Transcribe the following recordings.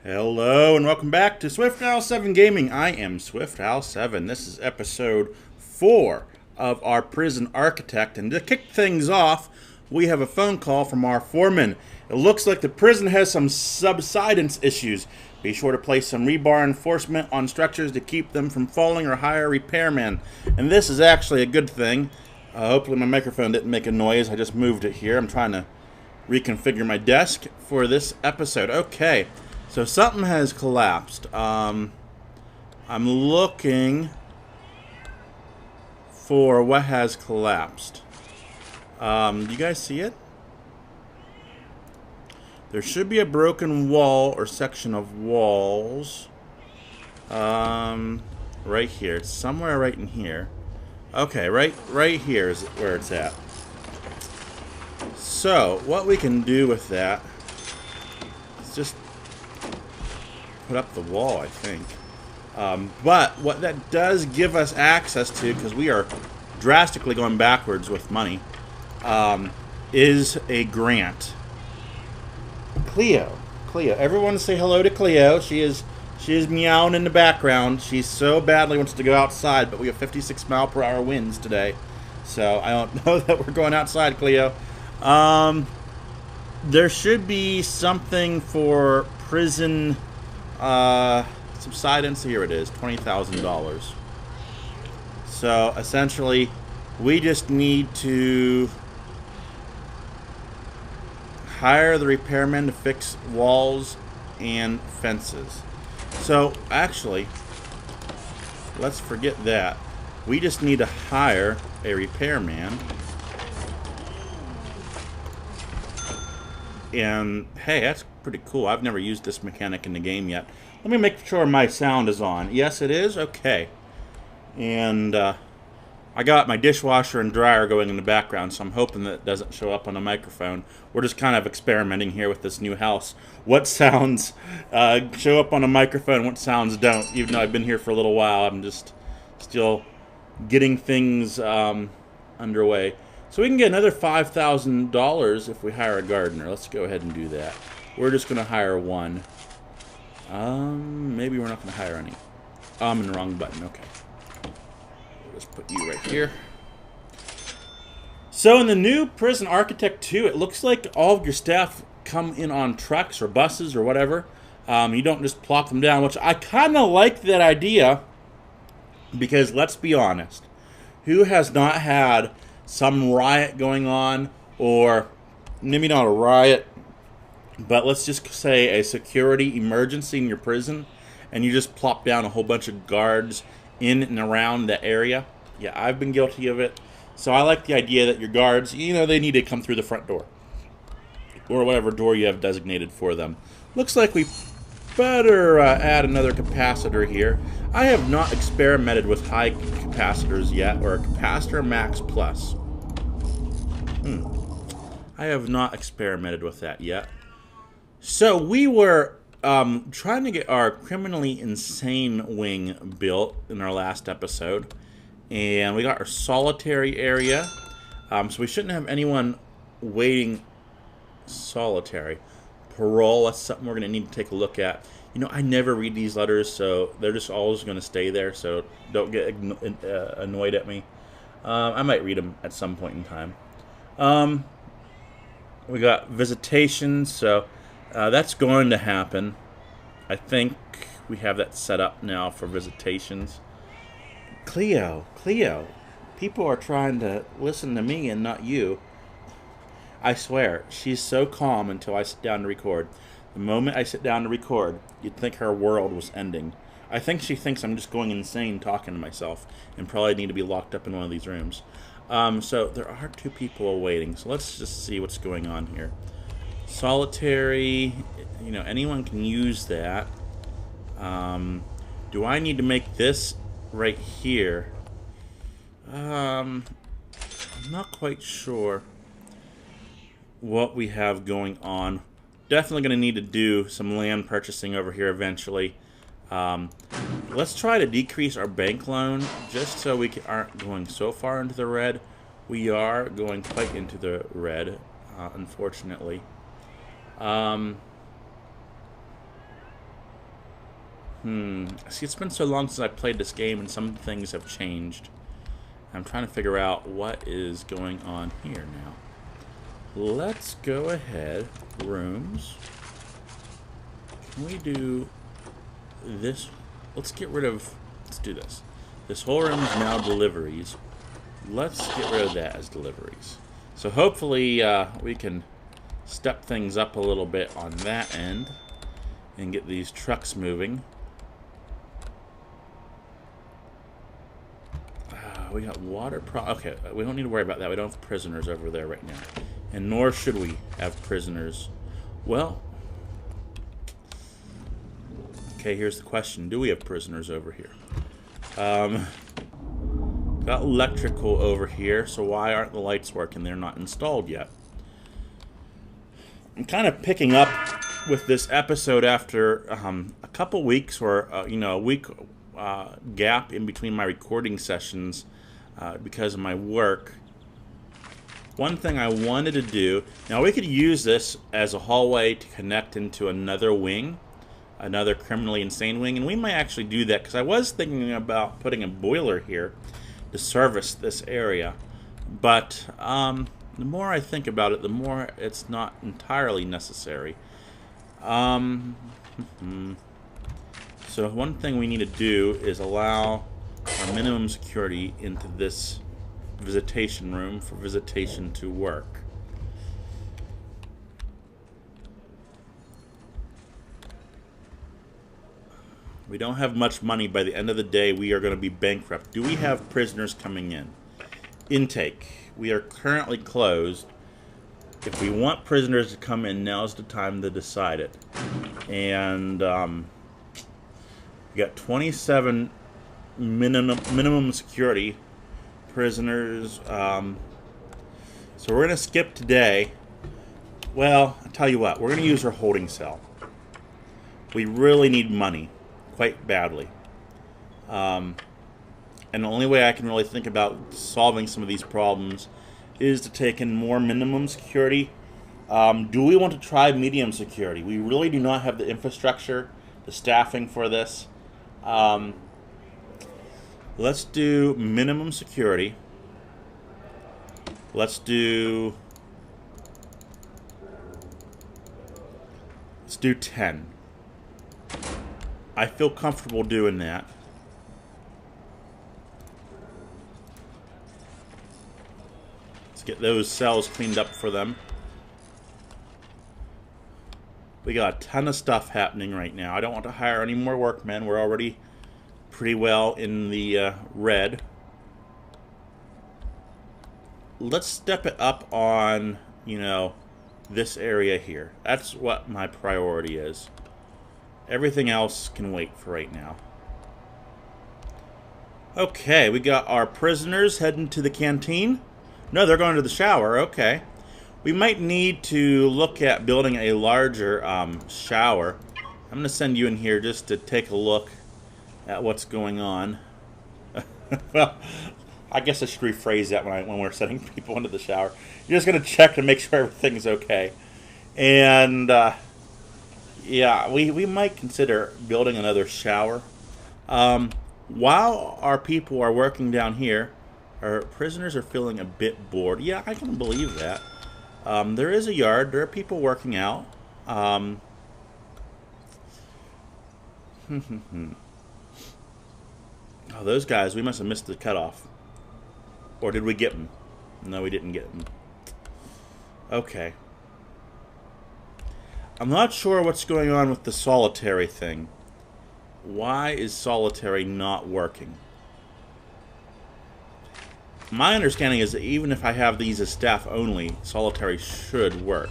Hello and welcome back to SwiftOwl7 Gaming. I am SwiftOwl7. This is episode 4 of our prison architect. And to kick things off, we have a phone call from our foreman. It looks like the prison has some subsidence issues. Be sure to place some rebar enforcement on structures to keep them from falling or hire repairmen. And this is actually a good thing. Hopefully my microphone didn't make a noise. I just moved it here. I'm trying to reconfigure my desk for this episode. Okay. So something has collapsed. I'm looking for what has collapsed. Do you guys see it? There should be a broken wall or section of walls. Right here. It's somewhere right in here. Okay, right here is where it's at. So what we can do with that is just put up the wall, I think. But what that does give us access to, because we are drastically going backwards with money, is a grant. Cleo. Everyone say hello to Cleo. She is meowing in the background. She so badly wants to go outside, but we have 56-mile-per-hour winds today. So I don't know that we're going outside, Cleo. There should be something for prison subsidence. Here it is, $20,000. So essentially we just need to hire the repairmen to fix walls and fences. So actually, let's forget that. We just need to hire a repairman. And hey, that's pretty cool. I've never used this mechanic in the game yet. Let me make sure my sound is on. Yes, it is? Okay. And I got my dishwasher and dryer going in the background, so I'm hoping that it doesn't show up on the microphone. We're just kind of experimenting here with this new house. What sounds show up on a microphone, what sounds don't. Even though I've been here for a little while, I'm just still getting things underway. So we can get another $5,000 if we hire a gardener. Let's go ahead and do that. We're just going to hire one. Maybe we're not going to hire any. I'm in the wrong button. Okay. We'll just put you right here. So in the new Prison Architect 2, it looks like all of your staff come in on trucks or buses or whatever. You don't just plop them down, which I kind of like that idea. Because let's be honest. Who has not had some riot going on, or maybe not a riot, but let's just say a security emergency in your prison, and you just plop down a whole bunch of guards in and around the area? Yeah, I've been guilty of it. So I like the idea that your guards, they need to come through the front door, or whatever door you have designated for them. Looks like we better add another capacitor here. I have not experimented with high capacitors yet, or a capacitor max plus. I have not experimented with that yet. So we were trying to get our criminally insane wing built in our last episode, and we got our solitary area. So we shouldn't have anyone waiting solitary. Parole, that's something we're going to need to take a look at. I never read these letters, so they're just always going to stay there, so don't get annoyed at me. I might read them at some point in time. We got visitation, so that's going to happen. I think we have that set up now for visitations. Cleo, people are trying to listen to me and not you. I swear, she's so calm until I sit down to record. The moment I sit down to record, you'd think her world was ending. I think she thinks I'm just going insane talking to myself and probably need to be locked up in one of these rooms. So there are 2 people waiting, so let's just see what's going on here. Solitary, anyone can use that. Do I need to make this right here? I'm not quite sure what we have going on. Definitely going to need to do some land purchasing over here eventually. Let's try to decrease our bank loan just so we aren't going so far into the red. We are going quite into the red, unfortunately. See, it's been so long since I played this game, and some things have changed. I'm trying to figure out what is going on here now. Let's go ahead. Rooms. Can we do this? Let's get rid of... Let's do this. This whole room is now deliveries. Let's get rid of that as deliveries. So hopefully we can step things up a little bit on that end and get these trucks moving. We got water okay, we don't need to worry about that. We don't have prisoners over there right now. And nor should we have prisoners. Well, okay, here's the question. Do we have prisoners over here? Got electrical over here, so why aren't the lights working? They're not installed yet. I'm kind of picking up with this episode after a couple weeks or, you know, a week gap in between my recording sessions because of my work. One thing I wanted to do, now we could use this as a hallway to connect into another wing, another criminally insane wing, and we might actually do that because I was thinking about putting a boiler here to service this area. But the more I think about it, the more it's not entirely necessary. So one thing we need to do is allow our minimum security into this visitation room for visitation to work. We don't have much money. By the end of the day, we are going to be bankrupt. Do we have prisoners coming in? Intake. We are currently closed. If we want prisoners to come in, now's the time to decide it. And we got 27 minimum security prisoners. So we're going to skip today. Well, I'll tell you what. We're going to use our holding cell. We really need money. Quite badly. And the only way I can really think about solving some of these problems is to take in more minimum security. Do we want to try medium security? We really do not have the infrastructure, the staffing for this. Let's do minimum security. Let's do 10. I feel comfortable doing that. Let's get those cells cleaned up for them. We got a ton of stuff happening right now. I don't want to hire any more workmen. We're already pretty well in the red. Let's step it up on, you know, this area here. That's what my priority is. Everything else can wait for right now. Okay, we got our prisoners heading to the canteen. No, they're going to the shower. Okay. We might need to look at building a larger shower. I'm going to send you in here just to take a look at what's going on. Well, I guess I should rephrase that when we're sending people into the shower. You're just going to check to make sure everything's okay. And yeah, we might consider building another shower. While our people are working down here, our prisoners are feeling a bit bored. Yeah, I can believe that. There is a yard. There are people working out. Oh, those guys, we must have missed the cutoff. Or did we get them? No, we didn't get them. Okay. I'm not sure what's going on with the solitary thing. Why is solitary not working? My understanding is that even if I have these as staff only, solitary should work.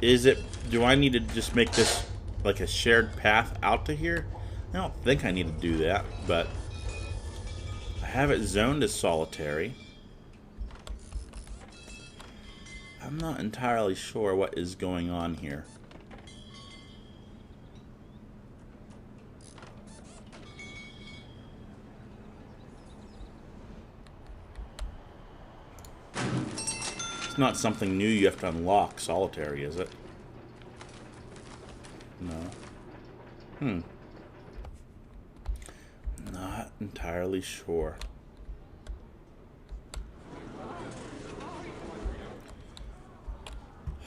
Do I need to just make this like a shared path out to here? I don't think I need to do that, but I have it zoned as solitary. I'm not entirely sure what is going on here. It's not something new you have to unlock, solitary, is it? No. entirely sure.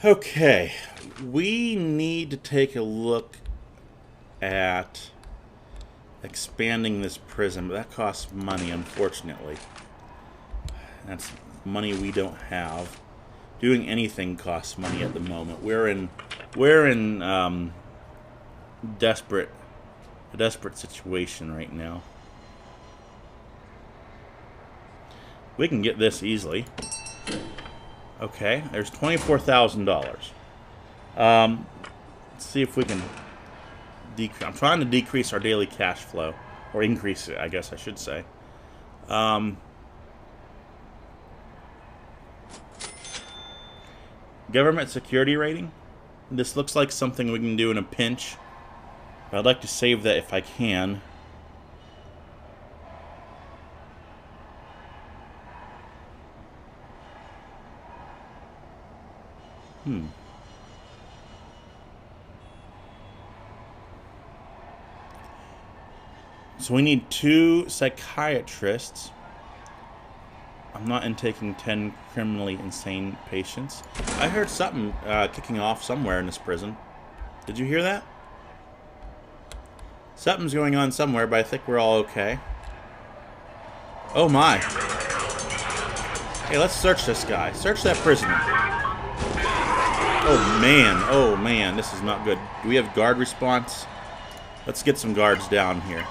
Okay, we need to take a look at expanding this prison, but that costs money, unfortunately. That's money we don't have. Doing anything costs money at the moment. We're in a desperate situation right now. We can get this easily. Okay, there's $24,000. Let's see if we can decrease. I'm trying to decrease our daily cash flow, or increase it, I guess I should say. Government security rating. This looks like something we can do in a pinch. I'd like to save that if I can. So we need 2 psychiatrists. I'm not intaking 10 criminally insane patients. I heard something kicking off somewhere in this prison. Did you hear that? Something's going on somewhere, but I think we're all okay. Oh my. Hey, let's search this guy. Search that prisoner. Oh man, this is not good. Do we have guard response? Let's get some guards down here.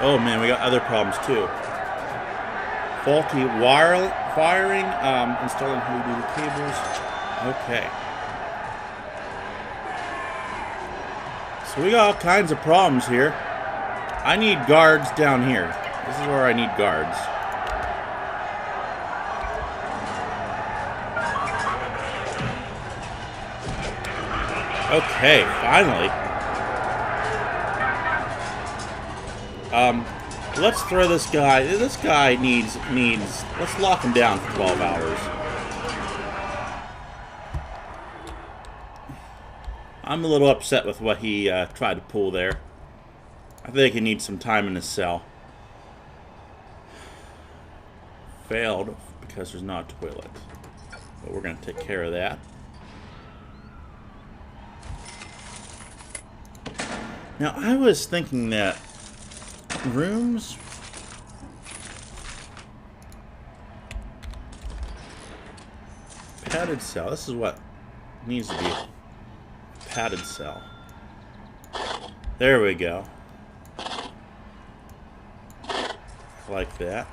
Oh man, we got other problems too. Faulty wiring, installing heavy-duty cables. Okay. So we got all kinds of problems here. I need guards down here. This is where I need guards. Okay, finally. Let's throw this guy. This guy needs. Let's lock him down for 12 hours. I'm a little upset with what he tried to pull there. I think he needs some time in his cell. Failed because there's not a toilet. But we're going to take care of that. Now, I was thinking that rooms... Padded cell. This is what needs to be a padded cell. There we go. Like that.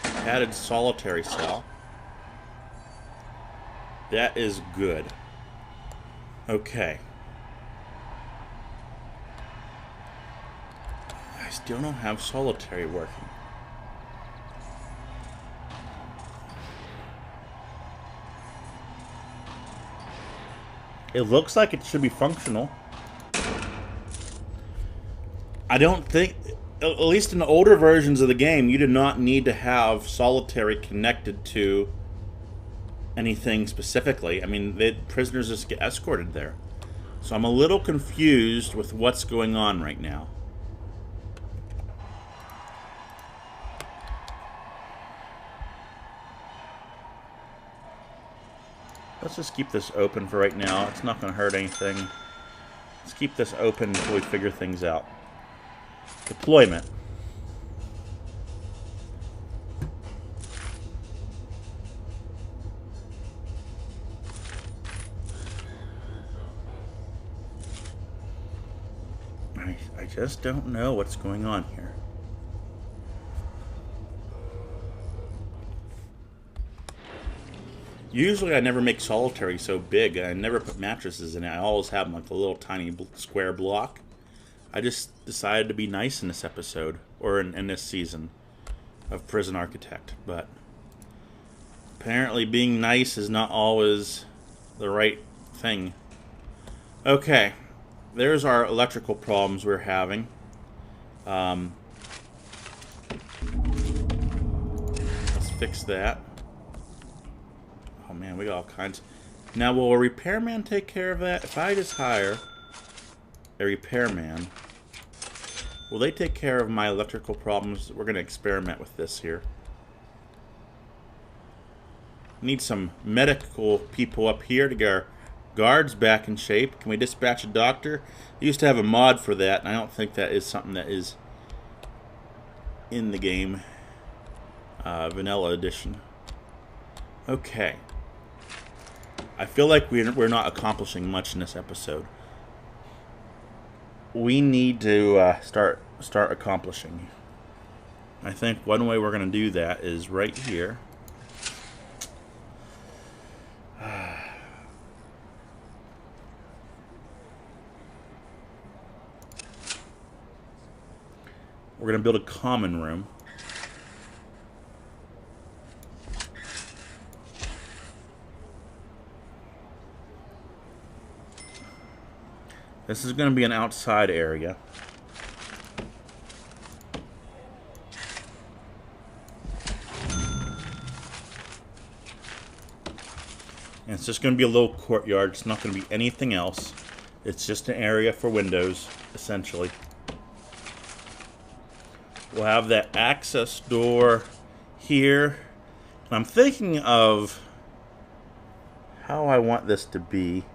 Padded solitary cell. That is good. Okay. I still don't have solitary working. It looks like it should be functional. I don't think, at least in the older versions of the game, you did not need to have solitary connected to anything specifically. I mean, the prisoners just get escorted there. So I'm a little confused with what's going on right now. Let's just keep this open for right now. It's not going to hurt anything. Let's keep this open until we figure things out. Deployment. I just don't know what's going on here. Usually I never make solitary so big. I never put mattresses in it. I always have like a little tiny square block. I just decided to be nice in this episode, or in this season of Prison Architect. But apparently being nice is not always the right thing. Okay, there's our electrical problems we're having. Let's fix that. Oh man, we got all kinds. Now, will a repairman take care of that? If I just hire a repairman, will they take care of my electrical problems? We're going to experiment with this here. Need some medical people up here to get our guards back in shape. Can we dispatch a doctor? I used to have a mod for that, and I don't think that is something that is in the game. Vanilla edition. Okay. I feel like we're not accomplishing much in this episode. We need to start accomplishing. I think one way we're going to do that is right here. We're going to build a common room. This is going to be an outside area. And it's just going to be a little courtyard. It's not going to be anything else. It's just an area for windows, essentially. We'll have that access door here. And I'm thinking of how I want this to be.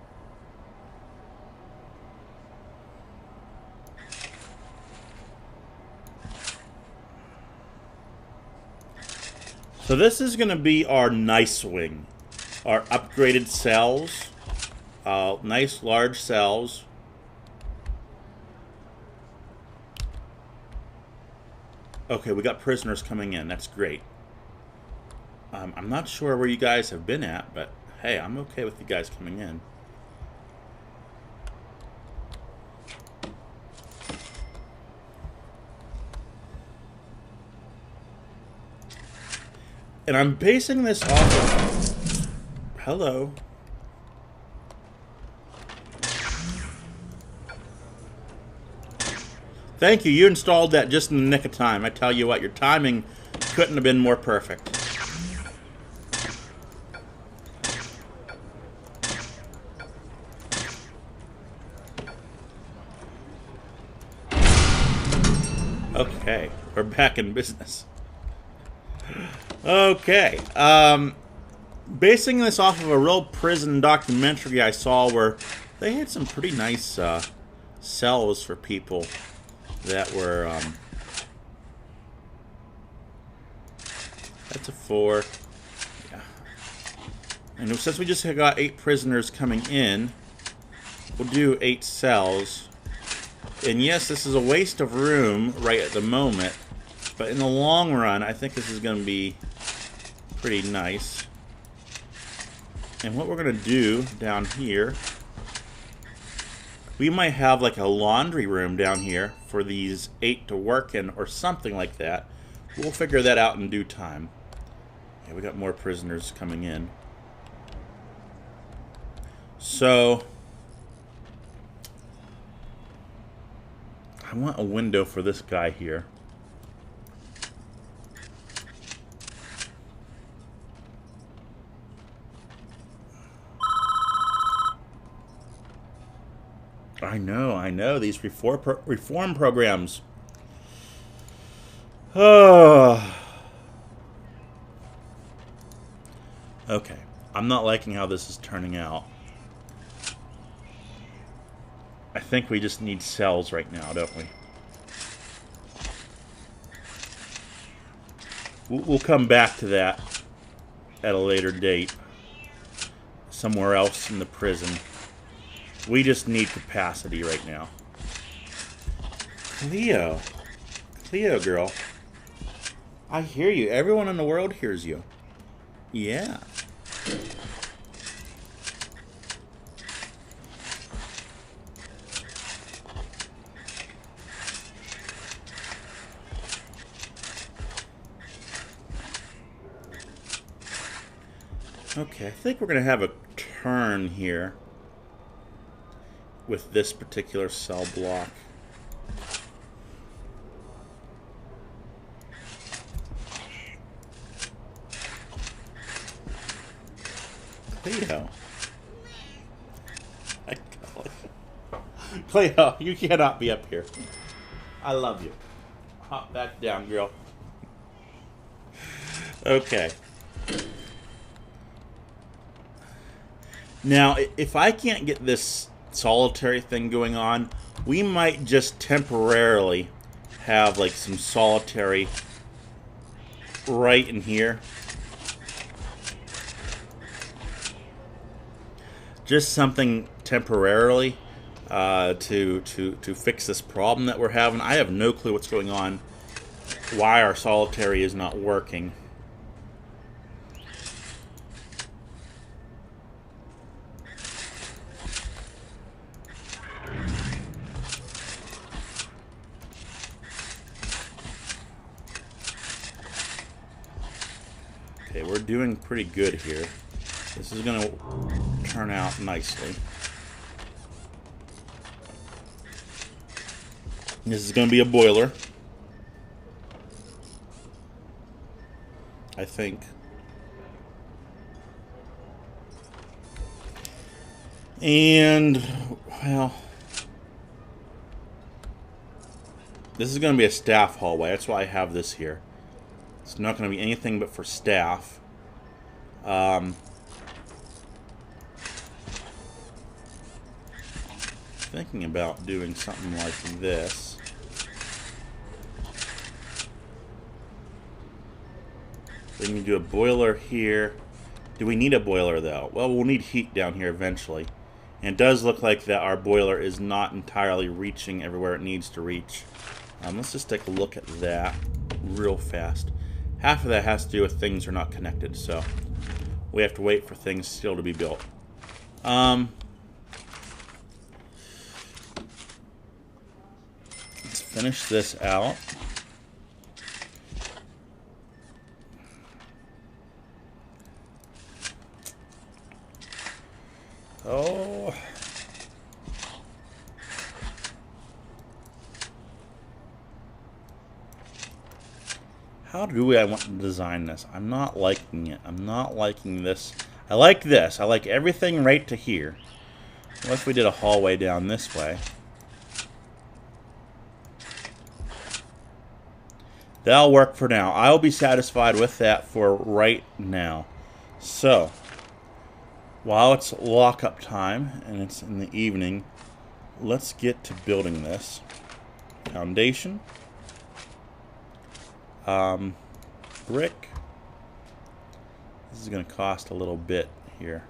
So this is going to be our nice wing. Our upgraded cells. Nice large cells. Okay, we got prisoners coming in. That's great. I'm not sure where you guys have been at, but hey, I'm okay with you guys coming in. And I'm basing this off of... Hello. Thank you. You installed that just in the nick of time. I tell you what, your timing couldn't have been more perfect. Okay, we're back in business. Okay, basing this off of a real prison documentary I saw where they had some pretty nice cells for people that were, that's a 4. Yeah. And since we just got 8 prisoners coming in, we'll do 8 cells. And yes, this is a waste of room right at the moment, but in the long run, I think this is going to be pretty nice. And what we're going to do down here, we might have like a laundry room down here for these 8 to work in or something like that. We'll figure that out in due time. Yeah, we got more prisoners coming in. So I want a window for this guy here. I know, these reform programs. Oh. Okay, I'm not liking how this is turning out. I think we just need cells right now, don't we? We'll come back to that at a later date. Somewhere else in the prison. We just need capacity right now. Cleo. Cleo, girl. I hear you. Everyone in the world hears you. Yeah. Okay, I think we're going to have a turn here with this particular cell block. Cleo. Cleo, you cannot be up here. I love you. Hop back down, girl. Okay. Now, if I can't get this solitary thing going on, we might just temporarily have like some solitary right in here. Just something temporarily to fix this problem that we're having. I have no clue what's going on, why our solitary is not working. Okay, we're doing pretty good here. This is going to turn out nicely. This is going to be a boiler, I think. And, well, this is going to be a staff hallway. That's why I have this here. It's not going to be anything but for staff. Thinking about doing something like this. We can do a boiler here. Do we need a boiler though? Well, we'll need heat down here eventually. And it does look like that our boiler is not entirely reaching everywhere it needs to reach. Let's just take a look at that real fast. Half of that has to do with things are not connected, so we have to wait for things still to be built. Let's finish this out. Oh. How do I want to design this? I'm not liking it. I'm not liking this. I like this. I like everything right to here. What if we did a hallway down this way? That'll work for now. I'll be satisfied with that for right now. So, while it's lockup time and it's in the evening, let's get to building this. Foundation. Brick. This is going to cost a little bit here.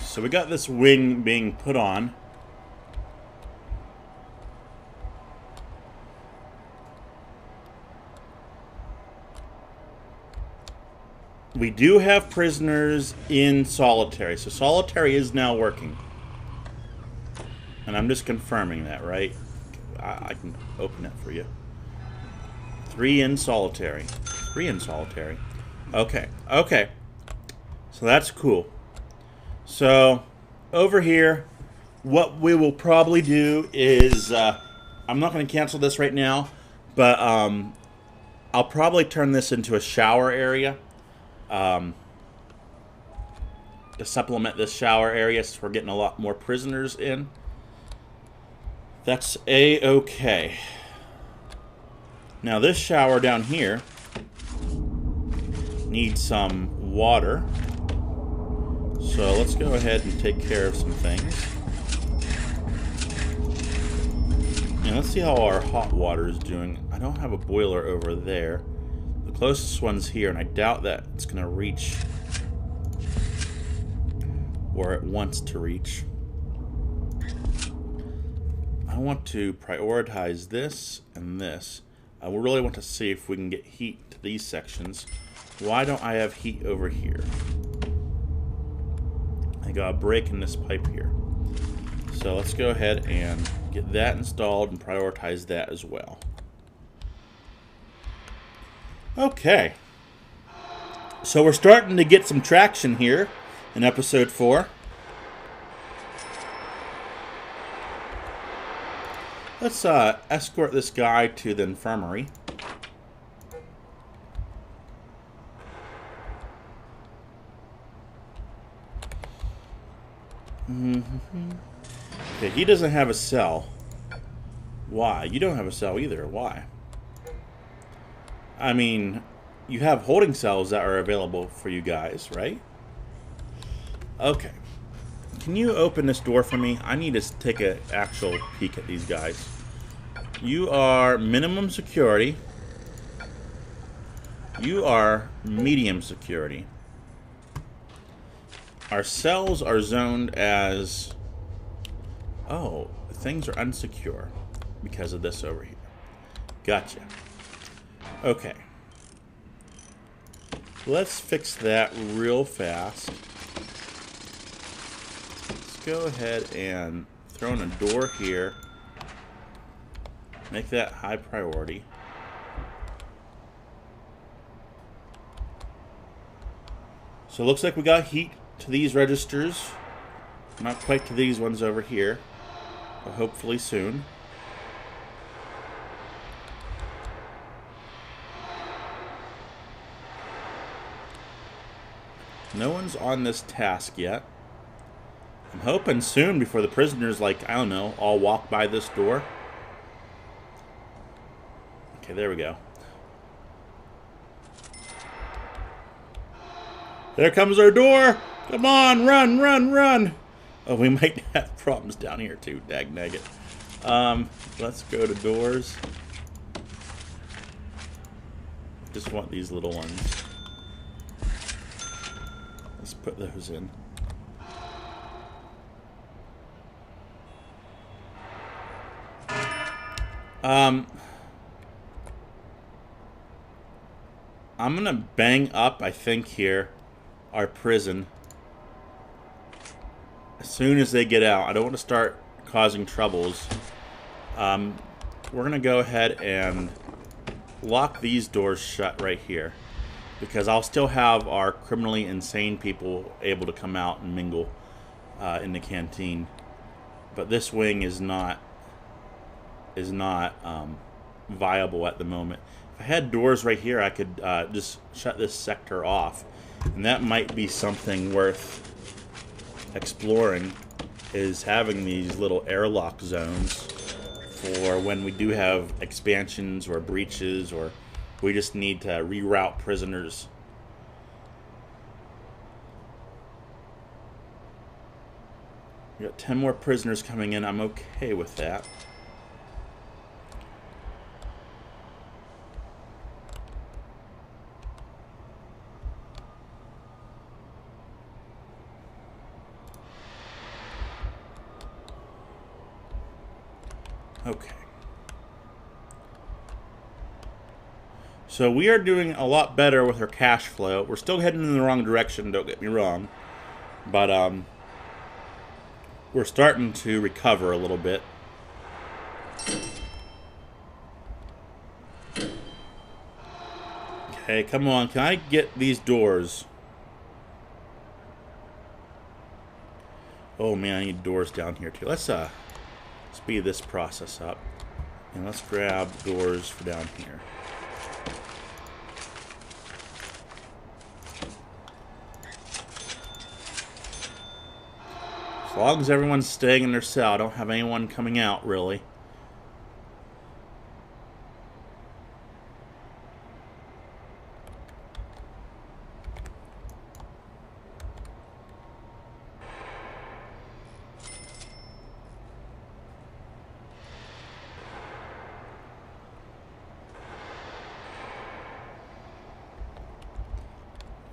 So we got this wing being put on. We do have prisoners in solitary, so solitary is now working. And I'm just confirming that, right? I can open it for you. 3 in solitary. 3 in solitary. Okay, okay. So that's cool. So, over here, what we will probably do is, I'm not going to cancel this right now, but I'll probably turn this into a shower area to supplement this shower area since we're getting a lot more prisoners in. That's a-okay. Now this shower down here needs some water. So let's go ahead and take care of some things. And let's see how our hot water is doing. I don't have a boiler over there. The closest one's here, and I doubt that it's going to reach where it wants to reach. I want to prioritize this and this. I really want to see if we can get heat to these sections. Why don't I have heat over here? I got a break in this pipe here. So let's go ahead and get that installed and prioritize that as well. Okay. So we're starting to get some traction here in episode 4. Let's escort this guy to the infirmary. Okay, he doesn't have a cell. Why? You don't have a cell either. Why? I mean, you have holding cells that are available for you guys, right? Okay. Can you open this door for me? I need to take an actual peek at these guys. You are minimum security. You are medium security. Our cells are zoned as... Oh, things are unsecure because of this over here. Gotcha. Okay. Let's fix that real fast. Let's go ahead and throw in a door here. Make that high priority. So it looks like we got heat to these registers. Not quite to these ones over here, but hopefully soon. No one's on this task yet. I'm hoping soon before the prisoners, like, I don't know, all walk by this door. Okay, there we go. There comes our door! Come on, run, run, run! Oh, we might have problems down here too, dag-nagget. Let's go to doors. Just want these little ones. Let's put those in. I'm gonna bang up, I think, here, our prison as soon as they get out. I don't want to start causing troubles. We're gonna go ahead and lock these doors shut right here, because I'll still have our criminally insane people able to come out and mingle in the canteen. But this wing is not viable at the moment. If I had doors right here, I could just shut this sector off, and that might be something worth exploring, is having these little airlock zones for when we do have expansions or breaches, or we just need to reroute prisoners. We got 10 more prisoners coming in. I'm okay with that. Okay. So we are doing a lot better with our cash flow. We're still heading in the wrong direction, don't get me wrong. But we're starting to recover a little bit. Okay, come on. Can I get these doors? Oh man, I need doors down here too. Let's speed this process up. And let's grab doors for down here. As long as everyone's staying in their cell, I don't have anyone coming out, really.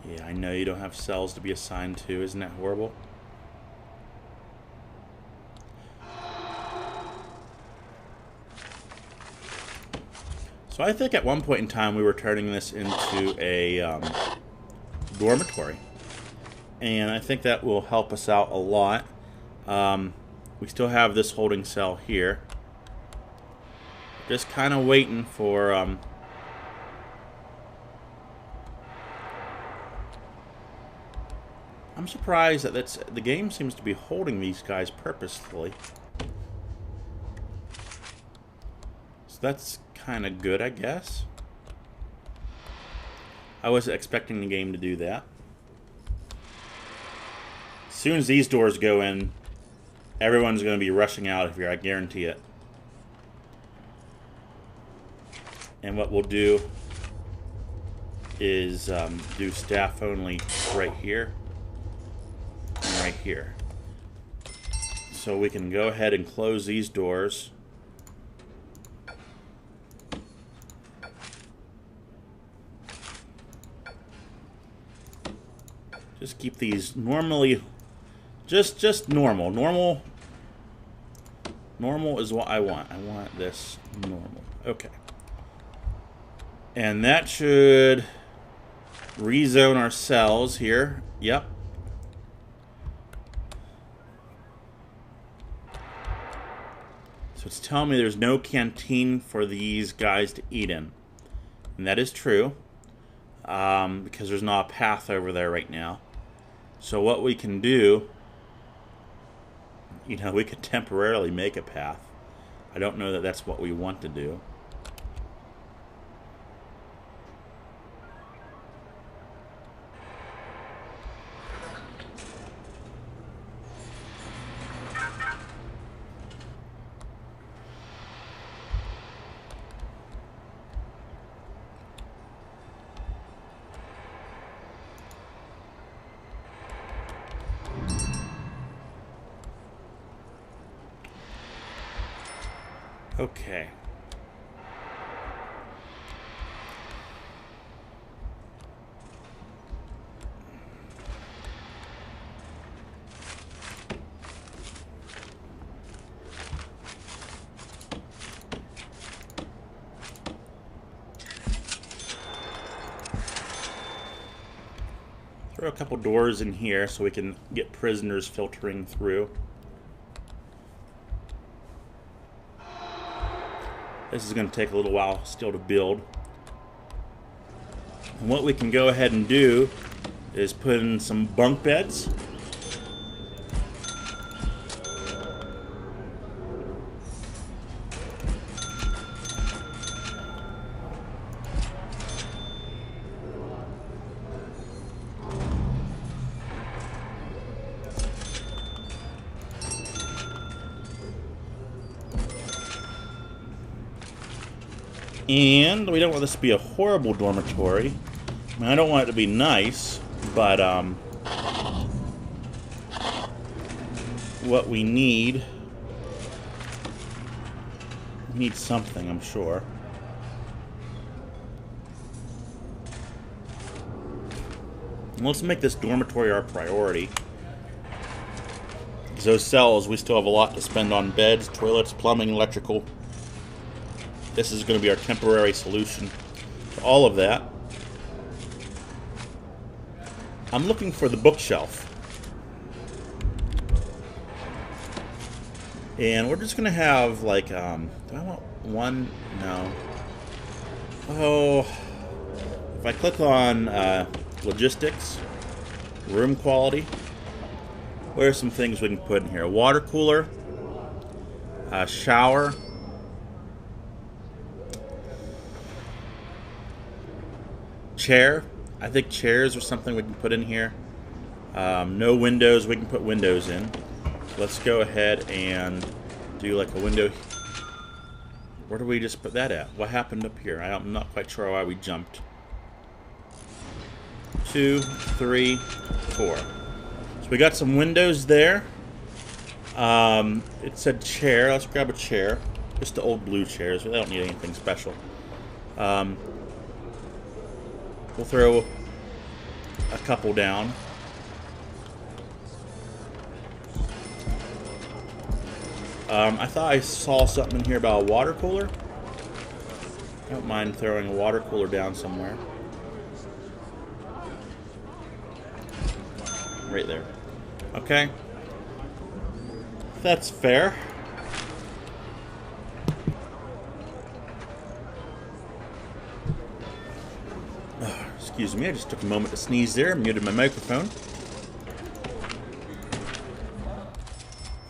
Yeah, I know you don't have cells to be assigned to. Isn't that horrible? So I think at one point in time we were turning this into a dormitory. and I think that will help us out a lot. We still have this holding cell here. Just kind of waiting for I'm surprised that the game seems to be holding these guys purposefully. So that's kind of good, I guess. I wasn't expecting the game to do that. As soon as these doors go in, everyone's going to be rushing out of here, I guarantee it. And what we'll do is do staff only right here and right here. So we can go ahead and close these doors. Just keep these normally, just normal. Normal is what I want. I want this normal. Okay. And that should rezone our cells here. Yep. So it's telling me there's no canteen for these guys to eat in. And that is true. Because there's not a path over there right now. So what we can do, you know, we could temporarily make a path. I don't know that that's what we want to do. Okay. Throw a couple doors in here so we can get prisoners filtering through. This is going to take a little while still to build. And what we can go ahead and do is put in some bunk beds. And we don't want this to be a horrible dormitory. I mean, I don't want it to be nice, but what we need something, I'm sure. And let's make this dormitory our priority. Because those cells, we still have a lot to spend on beds, toilets, plumbing, electrical. This is going to be our temporary solution to all of that. I'm looking for the bookshelf. And we're just going to have, like, do I want one? No. Oh, if I click on logistics, room quality, what are some things we can put in here? A water cooler, a shower, chair. I think chairs are something we can put in here. No windows. We can put windows in. Let's go ahead and do like a window. Where do we just put that at? What happened up here? I'm not quite sure why we jumped. 2, 3, 4. So we got some windows there. It said chair. Let's grab a chair. Just the old blue chairs. We don't need anything special. We'll throw a couple down. I thought I saw something in here about a water cooler. I don't mind throwing a water cooler down somewhere. right there. Okay. That's fair. Excuse me, I just took a moment to sneeze there, muted my microphone.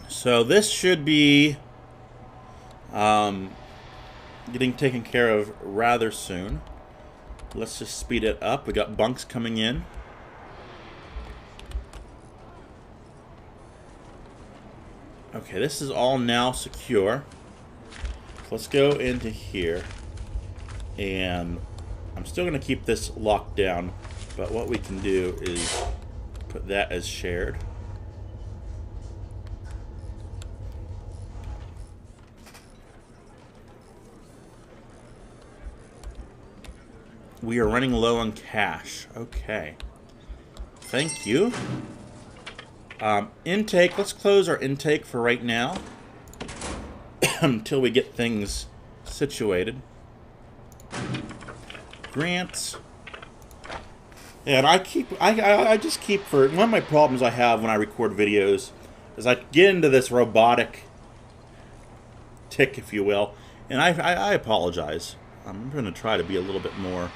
So this should be getting taken care of rather soon. Let's just speed it up. We got bunks coming in. Okay, this is all now secure. So let's go into here. And I'm still going to keep this locked down. But what we can do is put that as shared. We are running low on cash. Okay. Thank you. Intake. Let's close our intake for right now. Until we get things situated. Grants. And I just keep, for one of my problems I have when I record videos is I get into this robotic tick, if you will. And I apologize. I'm going to try to be a little bit more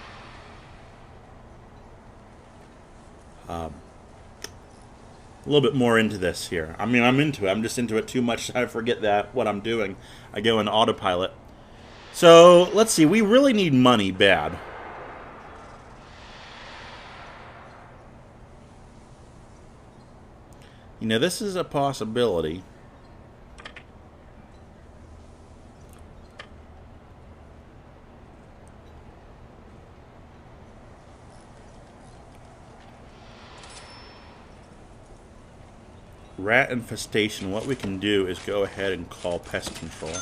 into this here. I mean, I'm into it. I'm just into it too much. I forget that what I'm doing. I go into autopilot. So, let's see. We really need money bad. You know, this is a possibility. Rat infestation. What we can do is go ahead and call pest control.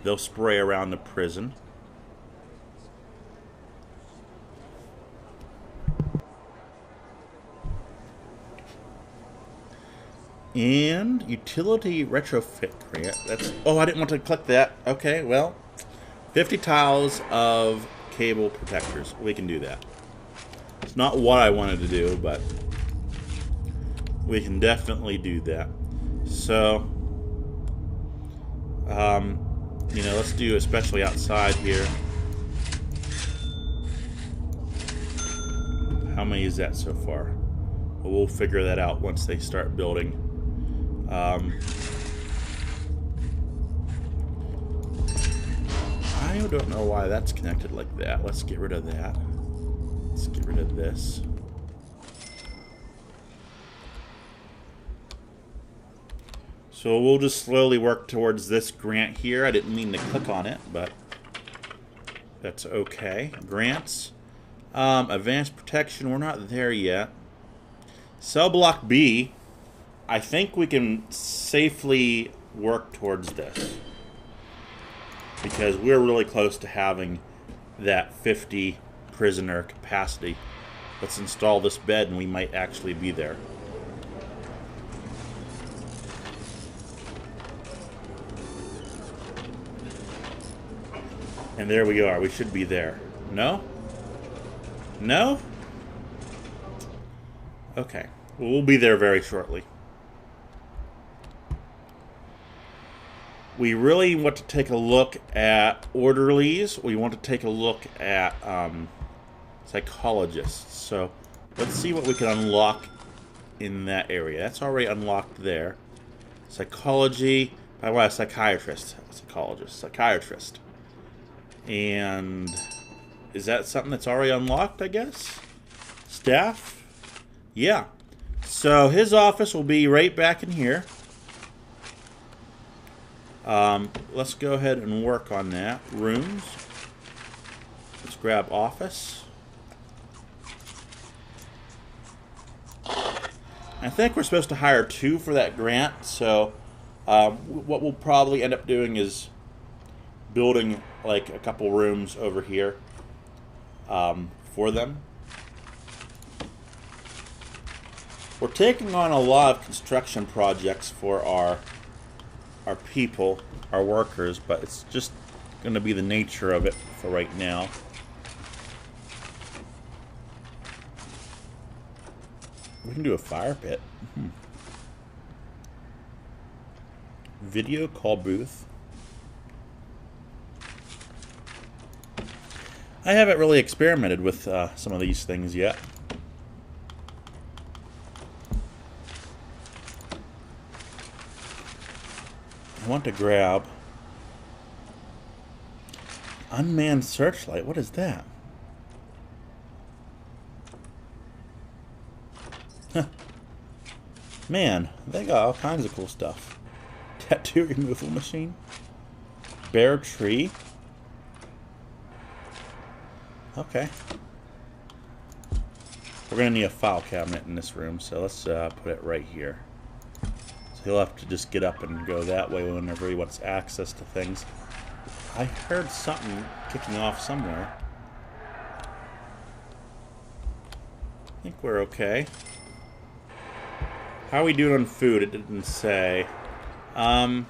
They'll spray around the prison. And utility retrofit grant. That's, oh, I didn't want to click that. Okay, well, 50 tiles of cable protectors. We can do that. It's not what I wanted to do, but we can definitely do that. So, you know, let's do especially outside here. How many is that so far? Well, we'll figure that out once they start building. I don't know why that's connected like that. Let's get rid of that. Let's get rid of this. So we'll just slowly work towards this grant here. I didn't mean to click on it, but that's okay. Grants. Advanced protection, we're not there yet. Cell block B, I think we can safely work towards this. Because we're really close to having that 50 prisoner capacity. Let's install this bed and we might actually be there. And there we are. We should be there. No? No? Okay. Well, we'll be there very shortly. We really want to take a look at orderlies. We want to take a look at psychologists. So let's see what we can unlock in that area. That's already unlocked there. Psychology. I want a psychiatrist. Psychologist. Psychiatrist. And is that something that's already unlocked, I guess? Staff? Yeah. So his office will be right back in here. Let's go ahead and work on that. Rooms. Let's grab office. I think we're supposed to hire 2 for that grant, so what we'll probably end up doing is building like a couple rooms over here for them. We're taking on a lot of construction projects for our people, our workers, but it's just going to be the nature of it for right now. We can do a fire pit. Video call booth. I haven't really experimented with some of these things yet. I want to grab unmanned searchlight. What is that? Huh. Man, they got all kinds of cool stuff. Tattoo removal machine. Bare tree. Okay. We're going to need a file cabinet in this room, so let's put it right here. So he'll have to just get up and go that way whenever he wants access to things. I heard something kicking off somewhere. I think we're okay. How are we doing on food? It didn't say. And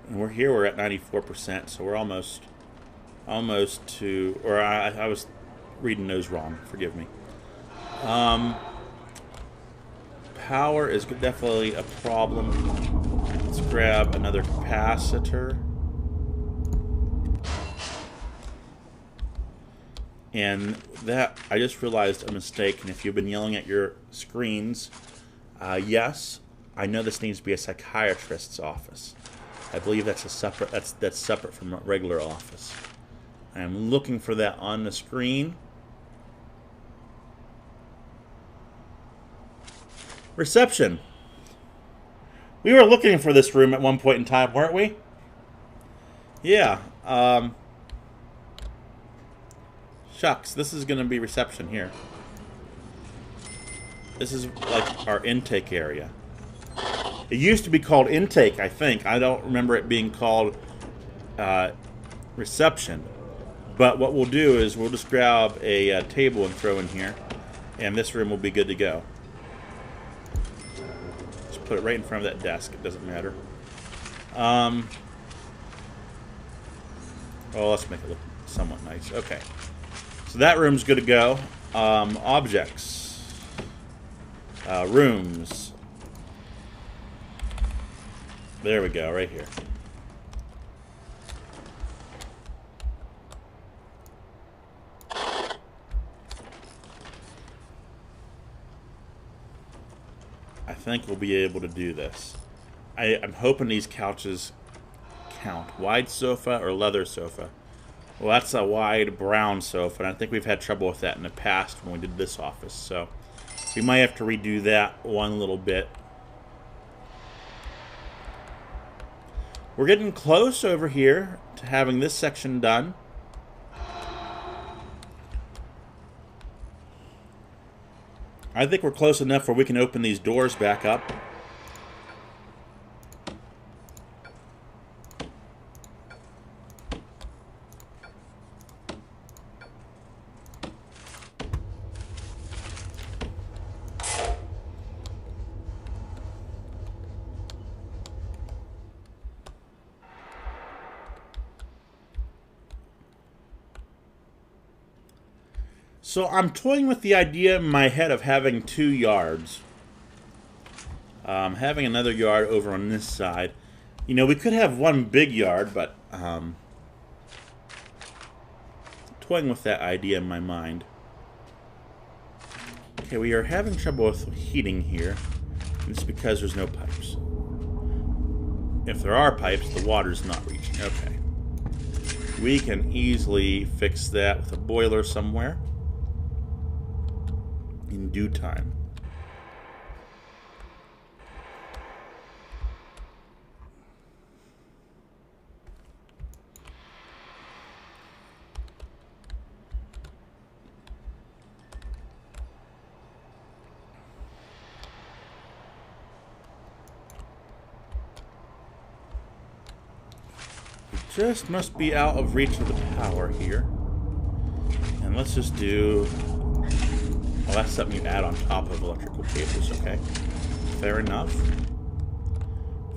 we're here. We're at 94%, so we're almost to. Or I was reading those wrong. Forgive me. Power is definitely a problem. Let's grab another capacitor. And that, I just realized a mistake. And if you've been yelling at your screens, yes, I know this needs to be a psychiatrist's office. I believe that's a separate. That's separate from a regular office. I'm looking for that on the screen. Reception. We were looking for this room at one point in time, weren't we? Yeah. Shucks, this is going to be reception here. This is like our intake area. It used to be called intake, I think. I don't remember it being called reception. But what we'll do is we'll just grab a table and throw in here, and this room will be good to go. Just put it right in front of that desk. It doesn't matter. Oh, let's make it look somewhat nice. Okay. So that room's good to go. Objects. Rooms. There we go, right here. I think we'll be able to do this. I'm hoping these couches count. Wide sofa or leather sofa? Well, that's a wide brown sofa, and I think we've had trouble with that in the past when we did this office. So we might have to redo that one little bit. We're getting close over here to having this section done. I think we're close enough where we can open these doors back up. So I'm toying with the idea in my head of having 2 yards. Having another yard over on this side. You know, we could have one big yard, but toying with that idea in my mind. Okay, we are having trouble with heating here. It's because there's no pipes. If there are pipes, the water's not reaching. Okay. We can easily fix that with a boiler somewhere. In due time. We just must be out of reach of the power here. And let's just do... Well, that's something you add on top of electrical cables, okay? Fair enough.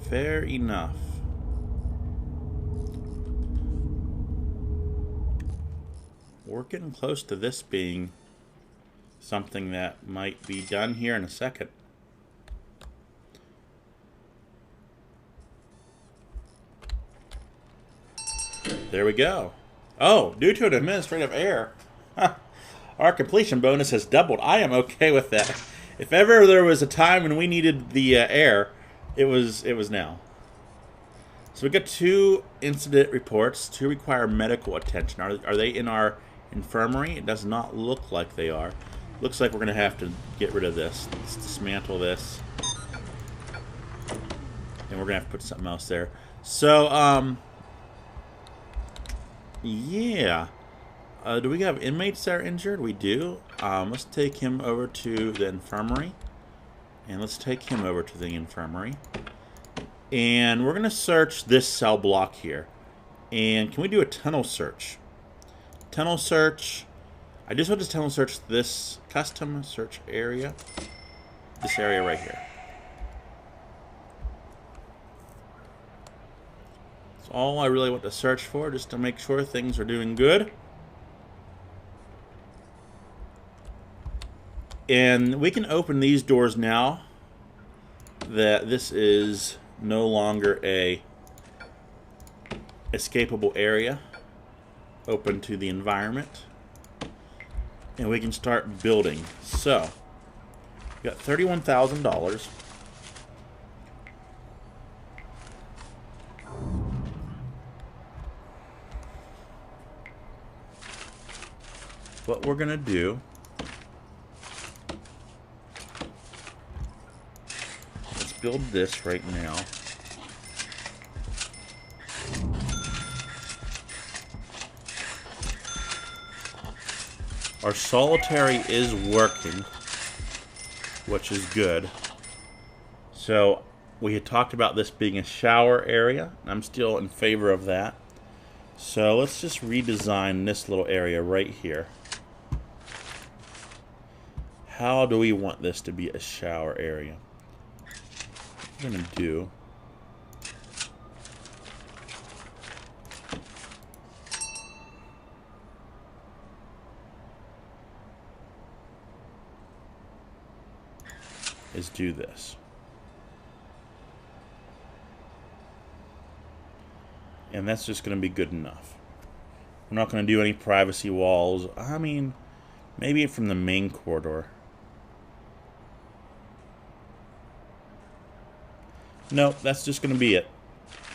Fair enough. We're getting close to this being something that might be done here in a second. There we go. Oh, due to an administrative error, our completion bonus has doubled. I am okay with that. If ever there was a time when we needed the air, it was now. So we got 2 incident reports. 2 require medical attention. Are they in our infirmary? It does not look like they are. Looks like we're going to have to get rid of this. Let's dismantle this. And we're going to have to put something else there. So, yeah. Do we have inmates that are injured? We do. Let's take him over to the infirmary. And let's take him over to the infirmary. And we're going to search this cell block here. And can we do a tunnel search? Tunnel search. I just want to tunnel search this custom search area. This area right here. That's all I really want to search for, just to make sure things are doing good. And we can open these doors now that this is no longer a escapable area open to the environment. And we can start building. So, we got $31,000. What we're going to do, let's build this right now. Our solitary is working, which is good. So we had talked about this being a shower area. I'm still in favor of that. So let's just redesign this little area right here. How do we want this to be a shower area? What we're going to do is do this. And that's just going to be good enough. We're not going to do any privacy walls. I mean, maybe from the main corridor. Nope, that's just going to be it.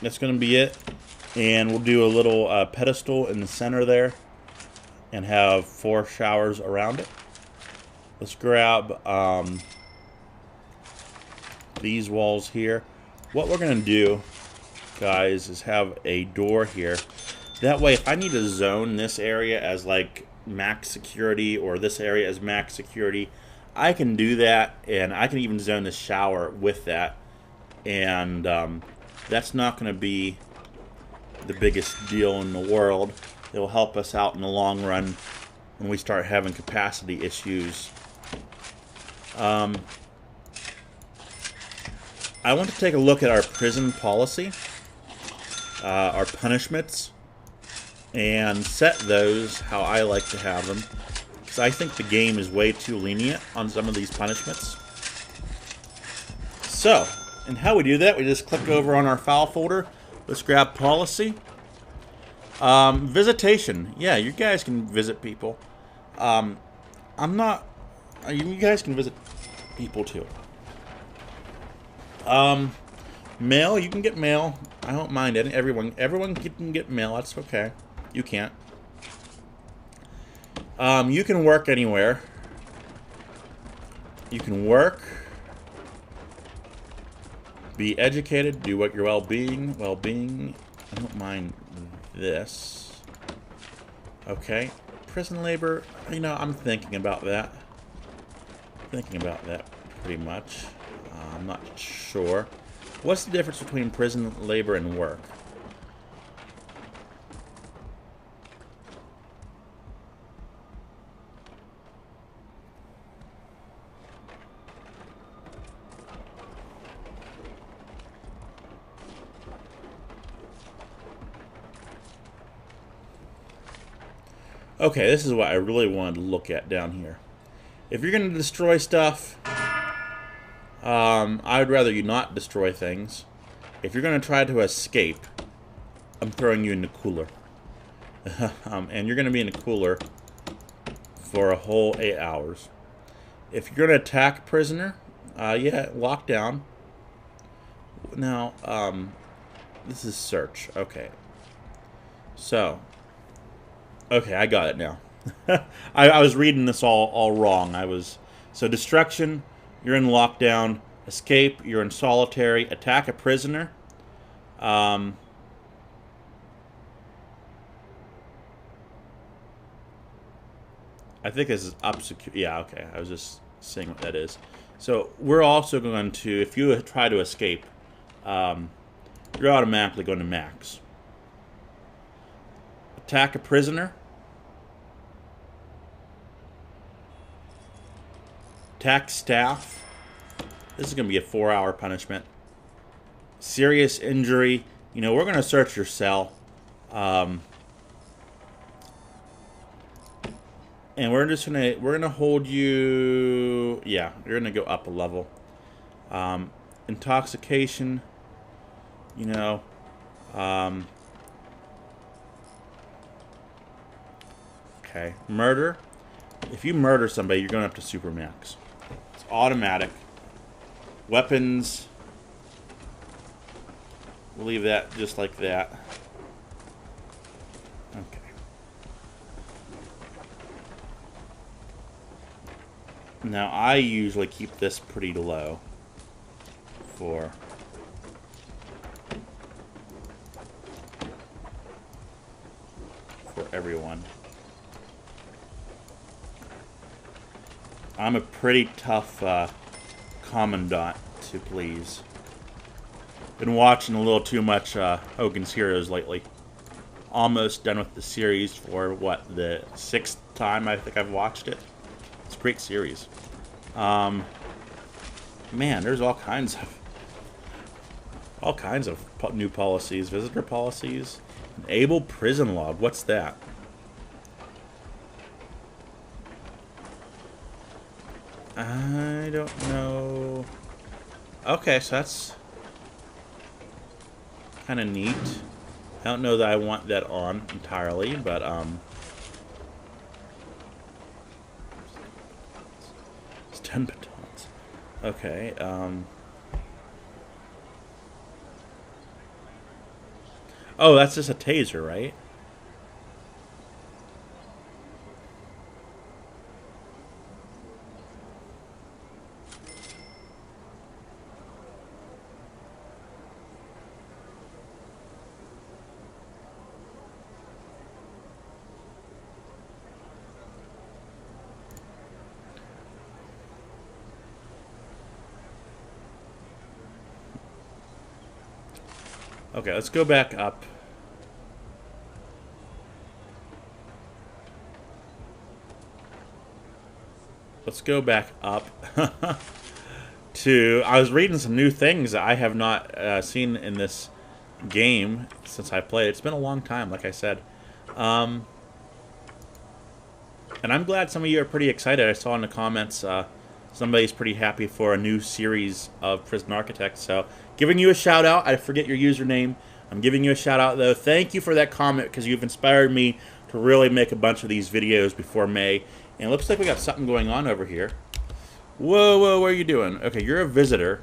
That's going to be it. And we'll do a little pedestal in the center there and have 4 showers around it. Let's grab these walls here. What we're going to do, guys, is have a door here. That way, if I need to zone this area as like max security or this area as max security, I can do that, and I can even zone the shower with that. And that's not going to be the biggest deal in the world. It will help us out in the long run when we start having capacity issues. I want to take a look at our prison policy, our punishments, and set those how I like to have them, because I think the game is way too lenient on some of these punishments. So, and how we do that, we just click over on our file folder. Let's grab policy. Visitation. Yeah, you guys can visit people. I'm not... You guys can visit people too. Mail, you can get mail. I don't mind it. Everyone can get mail. That's okay. You can't. You can work anywhere. You can work. Be educated. Do what your well-being. Well-being. I don't mind this. Okay. Prison labor. You know, I'm thinking about that. Thinking about that pretty much. I'm not sure. What's the difference between prison labor and work? Okay, this is what I really wanted to look at down here. If you're going to destroy stuff, I'd rather you not destroy things. If you're going to try to escape, I'm throwing you in the cooler. And you're going to be in the cooler for a whole 8 hours. If you're going to attack a prisoner, yeah, lock down. Now, this is search. Okay. So, okay, I got it now. I was reading this all wrong. So destruction, you're in lockdown. Escape, you're in solitary. Attack a prisoner. I think this is up secure. Yeah, okay. I was just saying what that is. So we're also going to, if you try to escape, you're automatically going to max. Attack a prisoner. Attack staff. This is going to be a 4-hour punishment. Serious injury. You know, we're going to search your cell. And we're gonna hold you. Yeah, you're gonna go up a level. Intoxication. You know. Okay. Murder. If you murder somebody, you're going up to supermax. It's automatic. Weapons. We'll leave that just like that. Okay. Now, I usually keep this pretty low for everyone. I'm a pretty tough commandant to please. Been watching a little too much Hogan's Heroes lately. Almost done with the series for, what, the 6th time I think I've watched it. It's a great series. Man, there's all kinds of new policies. Visitor policies. Enable prison log. What's that? I don't know. Okay, so that's kind of neat. I don't know that I want that on entirely, but it's 10 batons. Okay, oh, that's just a taser, right? Okay, let's go back up. Let's go back up to... I was reading some new things that I have not seen in this game since I played. It's been a long time, like I said. And I'm glad some of you are pretty excited. I saw in the comments somebody's pretty happy for a new series of Prison Architect. So, giving you a shout out. I forget your username. I'm giving you a shout out, though. Thank you for that comment, because you've inspired me to really make a bunch of these videos before May. And it looks like we got something going on over here. Whoa, whoa, what are you doing? Okay, you're a visitor.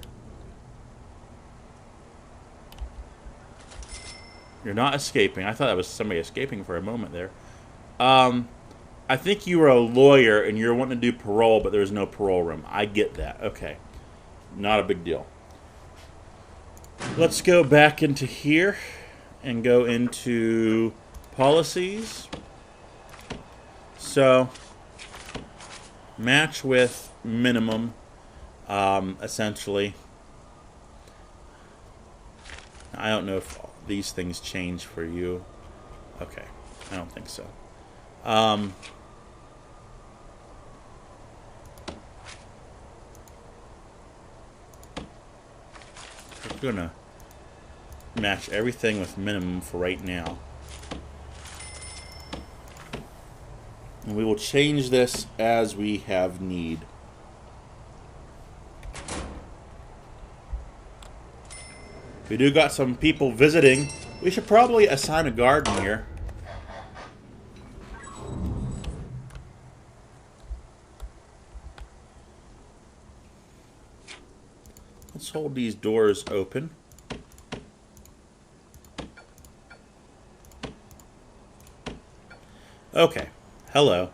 You're not escaping. I thought that was somebody escaping for a moment there. I think you were a lawyer and you're wanting to do parole, but there's no parole room. I get that. Okay. Not a big deal. Let's go back into here and go into policies. So, match with minimum, essentially. I don't know if these things change for you. Okay. I don't think so. We're gonna match everything with minimum for right now. And we will change this as we have need. We do got some people visiting. We should probably assign a garden here. Let's hold these doors open. Okay. Hello.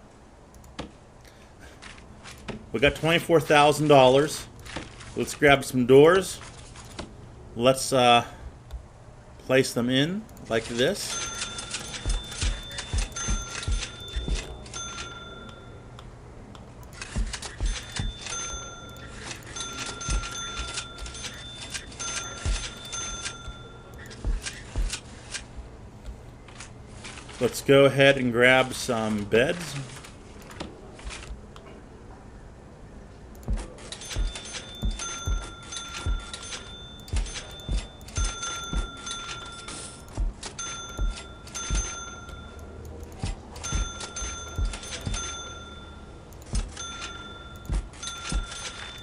We got $24,000. Let's grab some doors. Let's place them in like this. Let's go ahead and grab some beds.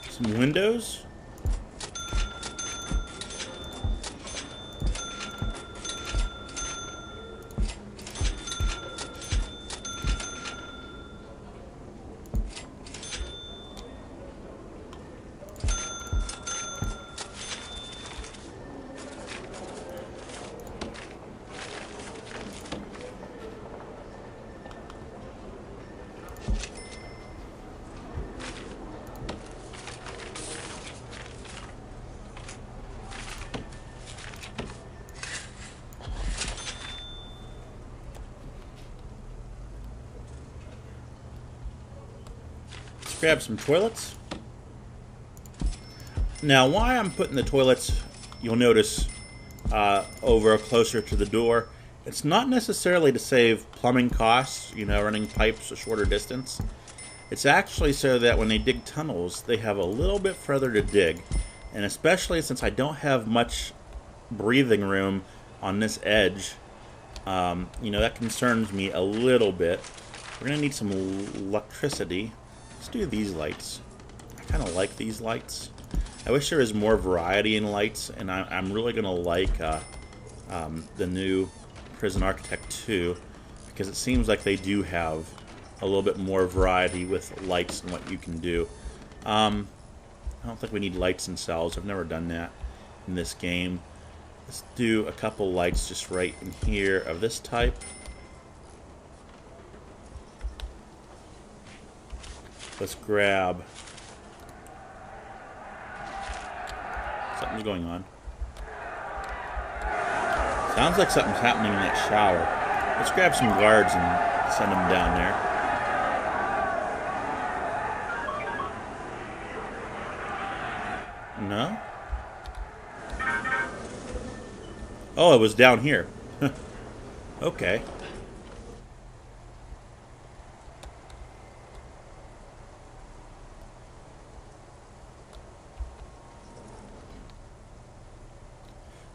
Some windows. Grab some toilets. Now, why I'm putting the toilets, you'll notice, over closer to the door, it's not necessarily to save plumbing costs, you know, running pipes a shorter distance. It's actually so that when they dig tunnels, they have a little bit further to dig. And especially since I don't have much breathing room on this edge, you know, that concerns me a little bit. We're going to need some electricity. Let's do these lights. I kind of like these lights. I wish there was more variety in lights, and I'm really going to like the new Prison Architect 2, because it seems like they do have a little bit more variety with lights and what you can do. I don't think we need lights in cells. I've never done that in this game. Let's do a couple lights just right in here of this type. Let's grab... Something's going on. Sounds like something's happening in that shower. Let's grab some guards and send them down there. No? Oh, it was down here. Okay.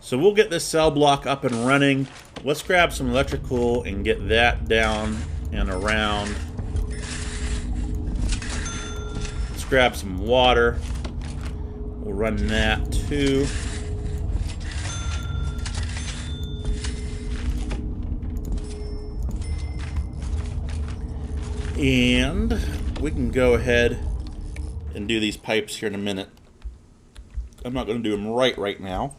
So we'll get this cell block up and running. Let's grab some electrical and get that down and around. Let's grab some water. We'll run that too. And we can go ahead and do these pipes here in a minute. I'm not going to do them right now.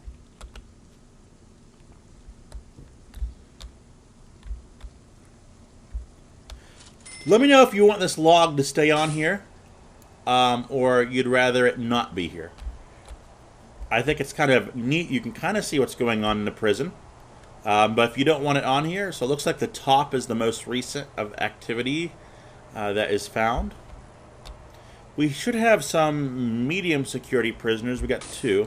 Let me know if you want this log to stay on here, or you'd rather it not be here. I think it's kind of neat. You can kind of see what's going on in the prison. But if you don't want it on here, so it looks like the top is the most recent of activity that is found. We should have some medium security prisoners. We got 2.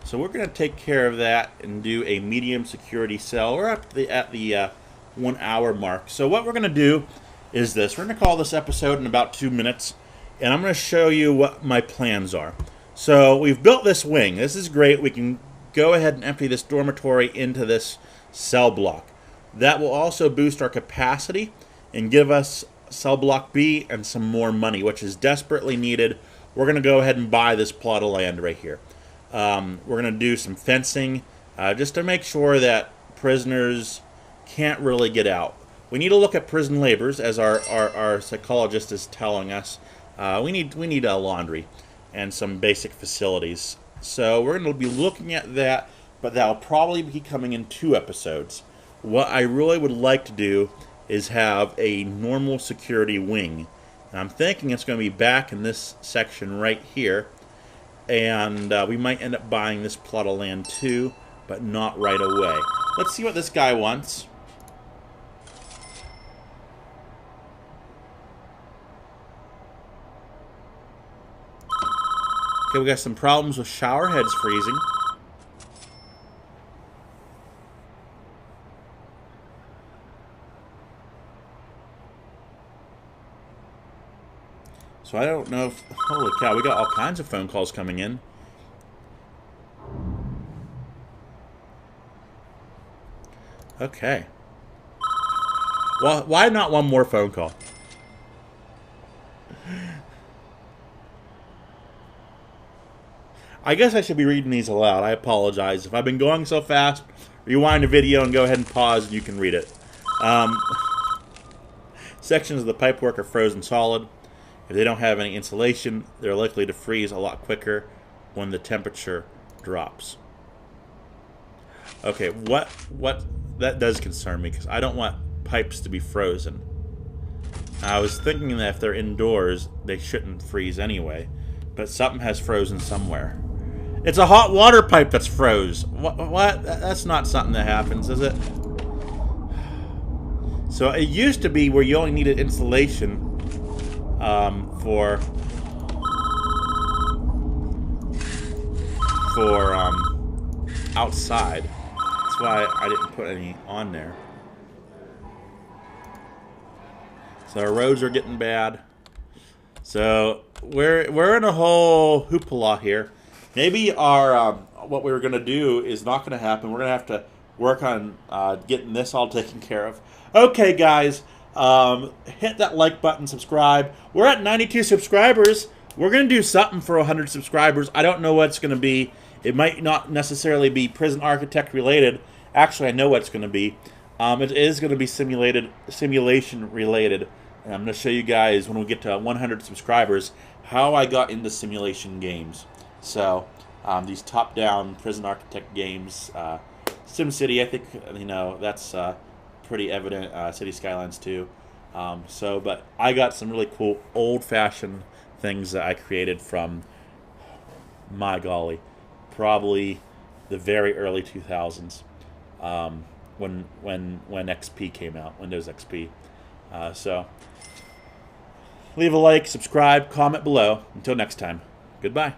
So we're going to take care of that and do a medium security cell. We're up at the 1 hour mark. So what we're going to do is this. We're going to call this episode in about 2 minutes, and I'm going to show you what my plans are. So we've built this wing. This is great. We can go ahead and empty this dormitory into this cell block. That will also boost our capacity and give us cell block B and some more money, which is desperately needed. We're going to go ahead and buy this plot of land right here. We're going to do some fencing just to make sure that prisoners can't really get out. We need to look at prison labors, as our psychologist is telling us. We need a laundry and some basic facilities. So we're going to be looking at that, but that'll probably be coming in 2 episodes. What I really would like to do is have a normal security wing. And I'm thinking it's going to be back in this section right here. And we might end up buying this plot of land too, but not right away. Let's see what this guy wants. Okay, we got some problems with shower heads freezing. So I don't know if... Holy cow, we got all kinds of phone calls coming in. Okay. Well, why not one more phone call? I guess I should be reading these aloud. I apologize. If I've been going so fast, rewind the video and go ahead and pause and you can read it. Sections of the pipework are frozen solid. If they don't have any insulation, they're likely to freeze a lot quicker when the temperature drops. Okay, what that does concern me, because I don't want pipes to be frozen. I was thinking that if they're indoors, they shouldn't freeze anyway, but something has frozen somewhere. It's a hot water pipe that's froze. What? That's not something that happens, is it? So it used to be where you only needed insulation for outside. That's why I didn't put any on there. So our roads are getting bad. So we're in a whole hoopla here. Maybe our what we were gonna do is not gonna happen. We're gonna have to work on getting this all taken care of. Okay, guys, hit that like button, subscribe. We're at 92 subscribers. We're gonna do something for 100 subscribers. I don't know what it's gonna be. It might not necessarily be prison architect related. Actually, I know what it's gonna be. It is gonna be simulation related. And I'm going to show you guys when we get to 100 subscribers how I got into simulation games. So these top-down prison architect games, SimCity, I think that's pretty evident. City Skylines too. But I got some really cool old-fashioned things that I created from, my golly, probably the very early 2000s when XP came out, Windows XP. Leave a like, subscribe, comment below. Until next time, goodbye.